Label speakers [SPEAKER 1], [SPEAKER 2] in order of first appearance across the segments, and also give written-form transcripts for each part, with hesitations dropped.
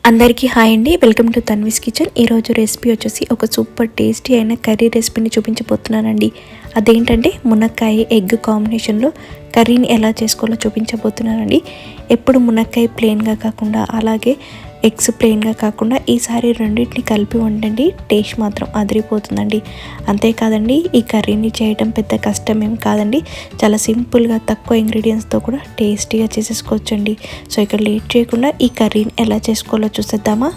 [SPEAKER 1] అందరికీ హాయ్ అండి, welcome to Tanvi's kitchen. ఈరోజు రెసిపీ వచ్చేసి ఒక సూపర్ టేస్టీ అయిన కర్రీ రెసిపీని చూపించబోతున్నానండి. అదేంటంటే మునక్కాయ ఎగ్ కాంబినేషన్లో కర్రీని ఎలా చేసుకోవాలో చూపించబోతున్నానండి. ఎప్పుడు మునక్కాయ ప్లెయిన్గా కాకుండా అలాగే ఎగ్స్ ప్లెయిన్గా కాకుండా ఈసారి రెండింటిని కలిపి వండండి. టేస్ట్ మాత్రం అదిరిపోతుందండి. అంతేకాదండి, ఈ కర్రీని చేయడం పెద్ద కష్టం ఏం కాదండి. చాలా సింపుల్గా తక్కువ ఇంగ్రీడియంట్స్తో కూడా టేస్టీగా చేసేసుకోవచ్చండి. సో ఇక్కడ లేట్ చేయకుండా ఈ కర్రీని ఎలా చేసుకోవాలో చూసేద్దామా.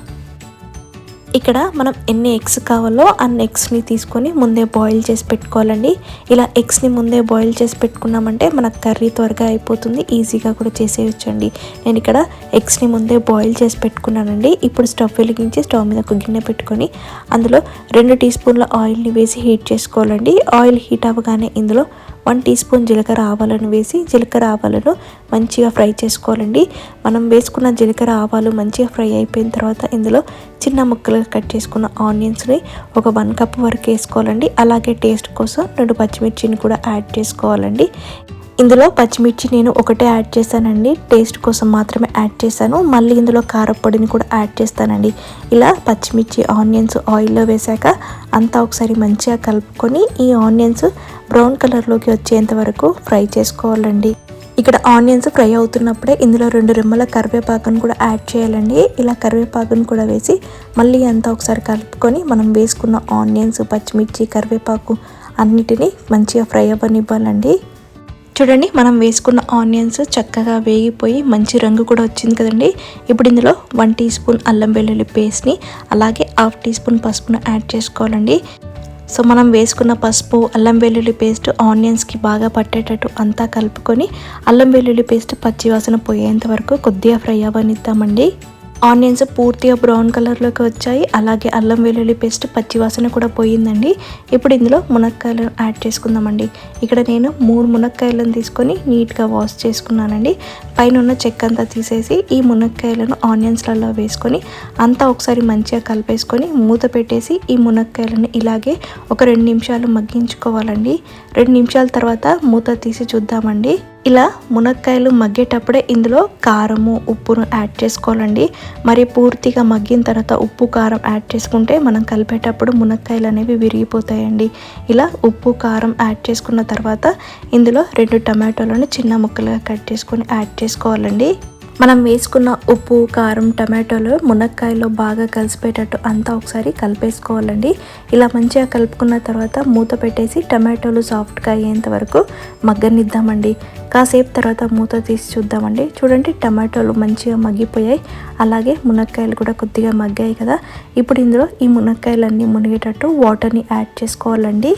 [SPEAKER 1] ఇక్కడ మనం ఎన్ని ఎగ్స్ కావాలో అన్ని ఎగ్స్ని తీసుకొని ముందే బాయిల్ చేసి పెట్టుకోవాలండి. ఇలా ఎగ్స్ని ముందే బాయిల్ చేసి పెట్టుకున్నామంటే మనకు కర్రీ త్వరగా అయిపోతుంది, ఈజీగా కూడా చేసేయచ్చండి. నేను ఇక్కడ ఎగ్స్ని ముందే బాయిల్ చేసి పెట్టుకున్నానండి. ఇప్పుడు స్టవ్ వెలిగించి స్టవ్ మీద ఒక గిన్నె పెట్టుకొని అందులో 2 టీ స్పూన్ల ఆయిల్ని వేసి హీట్ చేసుకోవాలండి. ఆయిల్ హీట్ అవ్వగానే ఇందులో 1 టీ స్పూన్ జీలకర్ర ఆవాలను వేసి జీలకర్ర ఆవాలను మంచిగా ఫ్రై చేసుకోవాలండి. మనం వేసుకున్న జీలకర్ర ఆవాలు మంచిగా ఫ్రై అయిపోయిన తర్వాత ఇందులో చిన్న ముక్కలుగా కట్ చేసుకున్న ఆనియన్స్ని ఒక 1 కప్ వరకు వేసుకోవాలండి. అలాగే టేస్ట్ కోసం 2 పచ్చిమిర్చిని కూడా యాడ్ చేసుకోవాలండి. ఇందులో పచ్చిమిర్చి నేను ఒకటే యాడ్ చేశానండి, టేస్ట్ కోసం మాత్రమే యాడ్ చేశాను. మళ్ళీ ఇందులో కారపొడిని కూడా యాడ్ చేస్తానండి. ఇలా పచ్చిమిర్చి ఆనియన్స్ ఆయిల్లో వేశాక అంతా ఒకసారి మంచిగా కలుపుకొని ఈ ఆనియన్స్ బ్రౌన్ కలర్లోకి వచ్చేంత వరకు ఫ్రై చేసుకోవాలండి. ఇక్కడ ఆనియన్స్ ఫ్రై అవుతున్నప్పుడే ఇందులో 2 రెమ్మల కరివేపాకును కూడా యాడ్ చేయాలండి. ఇలా కరివేపాకును కూడా వేసి మళ్ళీ అంతా ఒకసారి కలుపుకొని మనం వేసుకున్న ఆనియన్స్ పచ్చిమిర్చి కరివేపాకు అన్నిటినీ మంచిగా ఫ్రై అవ్వనివ్వాలండి. చూడండి, మనం వేసుకున్న ఆనియన్స్ చక్కగా వేగిపోయి మంచి రంగు కూడా వచ్చింది కదండి. ఇప్పుడు ఇందులో 1 టీ స్పూన్ అల్లం వెల్లుల్లి పేస్ట్ని అలాగే 1/2 టీ స్పూన్ పసుపును యాడ్ చేసుకోవాలండి. సో మనం వేసుకున్న పసుపు అల్లం వెల్లుల్లి పేస్ట్ ఆనియన్స్కి బాగా పట్టేటట్టు అంతా కలుపుకొని అల్లం వెల్లుల్లి పేస్ట్ పచ్చివాసన పోయేంత వరకు కొద్దిగా ఫ్రై అవ్వనిద్దామండి. ఆనియన్స్ పూర్తిగా బ్రౌన్ కలర్లోకి వచ్చాయి, అలాగే అల్లం వెల్లుల్లి పేస్ట్ పచ్చివాసన కూడా పోయిందండి. ఇప్పుడు ఇందులో మునక్కాయలను యాడ్ చేసుకుందామండి. ఇక్కడ నేను 3 మునక్కాయలను తీసుకొని నీట్గా వాష్ చేసుకున్నానండి. పైన ఉన్న చెక్క అంతా తీసేసి ఈ మునక్కాయలను ఆనియన్స్లలో వేసుకొని అంతా ఒకసారి మంచిగా కలిపేసుకొని మూత పెట్టేసి ఈ మునక్కాయలను ఇలాగే ఒక 2 నిమిషాలు మగ్గించుకోవాలండి. 2 నిమిషాల తర్వాత మూత తీసి చూద్దామండి. ఇలా మునక్కాయలు మగ్గేటప్పుడే ఇందులో కారము ఉప్పును యాడ్ చేసుకోవాలండి. మరి పూర్తిగా మగ్గిన తర్వాత ఉప్పు కారం యాడ్ చేసుకుంటే మనం కలిపేటప్పుడు మునక్కాయలు అనేవి విరిగిపోతాయండి. ఇలా ఉప్పు కారం యాడ్ చేసుకున్న తర్వాత ఇందులో 2 టమాటోలను చిన్న ముక్కలుగా కట్ చేసుకొని యాడ్ చేసుకోవాలండి. మనం వేసుకున్న ఉప్పు కారం టమాటోలు మునక్కాయలో బాగా కలిసిపోయేటట్టు అంతా ఒకసారి కలిపేసుకోవాలండి. ఇలా మంచిగా కలుపుకున్న తర్వాత మూత పెట్టేసి టమాటోలు సాఫ్ట్గా అయ్యేంత వరకు మగ్గనిద్దామండి. కాసేపు తర్వాత మూత తీసి చూద్దామండి. చూడండి, టమాటోలు మంచిగా మగ్గిపోయాయి, అలాగే మునక్కాయలు కూడా కొద్దిగా మగ్గాయి కదా. ఇప్పుడు ఇందులో ఈ మునక్కాయలన్నీ మునిగేటట్టు వాటర్ని యాడ్ చేసుకోవాలండి.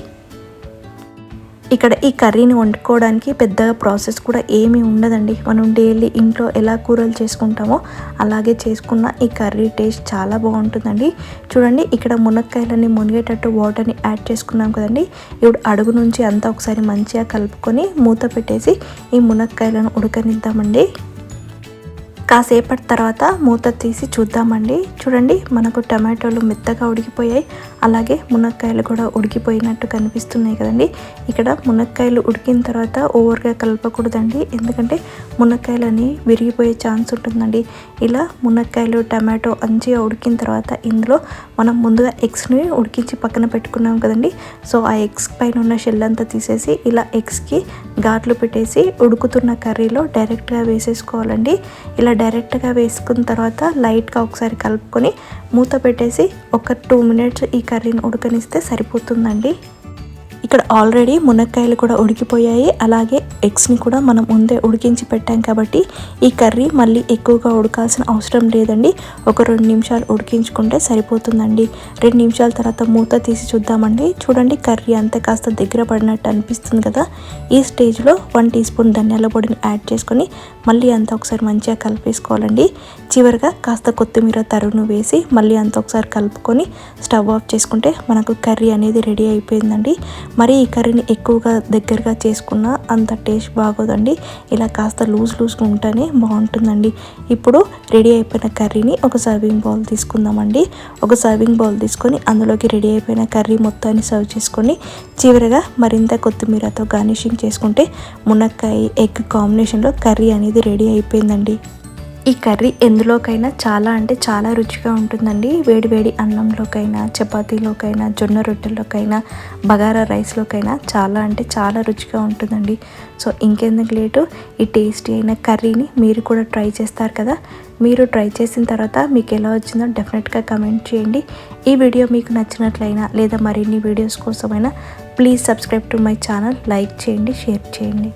[SPEAKER 1] ఇక్కడ ఈ కర్రీని వండుకోవడానికి పెద్దగా ప్రాసెస్ కూడా ఏమీ ఉండదండి. మనం డైలీ ఇంట్లో ఎలా కూరలు చేసుకుంటామో అలాగే చేసుకున్న ఈ కర్రీ టేస్ట్ చాలా బాగుంటుందండి. చూడండి, ఇక్కడ మునక్కాయలన్నీ మునిగేటట్టు వాటర్ని యాడ్ చేసుకున్నాం కదండి. ఇప్పుడు అడుగు నుంచి అంతా ఒకసారి మంచిగా కలుపుకొని మూత పెట్టేసి ఈ మునక్కాయలను ఉడకనిద్దామండి. కాసేపటి తర్వాత మూత తీసి చూద్దామండి. చూడండి, మనకు టమాటోలు మెత్తగా ఉడికిపోయాయి, అలాగే మునక్కాయలు కూడా ఉడికిపోయినట్టు కనిపిస్తున్నాయి కదండి. ఇక్కడ మునక్కాయలు ఉడికిన తర్వాత ఓవర్గా కలపకూడదండి, ఎందుకంటే మునక్కాయలని విరిగిపోయే ఛాన్స్ ఉంటుందండి. ఇలా మునక్కాయలు టమాటో మంచిగా ఉడికిన తర్వాత ఇందులో మనం ముందుగా ఎగ్స్ని ఉడికించి పక్కన పెట్టుకున్నాం కదండి. సో ఆ ఎగ్స్ పైన ఉన్న షెల్ అంతా తీసేసి ఇలా ఎగ్స్కి ఘాట్లు పెట్టేసి ఉడుకుతున్న కర్రీలో డైరెక్ట్గా వేసేసుకోవాలండి. ఇలా డైరెక్ట్గా వేసుకున్న తర్వాత లైట్గా ఒకసారి కలుపుకొని మూత పెట్టేసి ఒక 2 మినిట్స్ ఈ కర్రీని ఉడకనిస్తే సరిపోతుందండి. ఇక్కడ ఆల్రెడీ మునక్కాయలు కూడా ఉడికిపోయాయి, అలాగే ఎగ్స్ని కూడా మనం ముందే ఉడికించి పెట్టాం కాబట్టి ఈ కర్రీ మళ్ళీ ఎక్కువగా ఉడకాల్సిన అవసరం లేదండి. ఒక 2 నిమిషాలు ఉడికించుకుంటే సరిపోతుందండి. 2 నిమిషాల తర్వాత మూత తీసి చూద్దామండి. చూడండి, కర్రీ అంతా కాస్త దగ్గర పడినట్టు అనిపిస్తుంది కదా. ఈ స్టేజ్లో 1 టీ స్పూన్ ధనియాల పొడిని యాడ్ చేసుకొని మళ్ళీ అంతా ఒకసారి మంచిగా కలిపేసుకోవాలండి. చివరిగా కాస్త కొత్తిమీర తరుగును వేసి మళ్ళీ అంతా ఒకసారి కలుపుకొని స్టవ్ ఆఫ్ చేసుకుంటే మనకు కర్రీ అనేది రెడీ అయిపోయిందండి. మరి ఈ కర్రీని ఎక్కువగా దగ్గరగా చేసుకున్నా అంత టేస్ట్ బాగోదండి. ఇలా కాస్త లూజ్గా ఉంటేనే బాగుంటుందండి. ఇప్పుడు రెడీ అయిపోయిన కర్రీని ఒక సర్వింగ్ బౌల్ తీసుకుందామండి. ఒక సర్వింగ్ బౌల్ తీసుకొని అందులోకి రెడీ అయిపోయిన కర్రీ మొత్తాన్ని సర్వ్ చేసుకొని చివరిగా మరింత కొత్తిమీరతో గార్నిషింగ్ చేసుకుంటే మునక్కాయ ఎగ్ కాంబినేషన్లో కర్రీ అనేది రెడీ అయిపోయిందండి. ఈ కర్రీ ఎందులోకైనా చాలా అంటే చాలా రుచిగా ఉంటుందండి. వేడివేడి అన్నంలోకైనా, చపాతీలోకైనా, జొన్న రొట్టెల్లోకైనా, బగారా రైస్లోకైనా చాలా అంటే చాలా రుచిగా ఉంటుందండి. సో ఇంకెందుకు లేటు, ఈ టేస్టీ అయిన కర్రీని మీరు కూడా ట్రై చేస్తారు కదా. మీరు ట్రై చేసిన తర్వాత మీకు ఎలా వచ్చిందో డెఫినెట్గా కమెంట్ చేయండి. ఈ వీడియో మీకు నచ్చినట్లయినా లేదా మరిన్ని వీడియోస్ కోసమైనా please subscribe to my channel, like చేయండి, షేర్ చేయండి.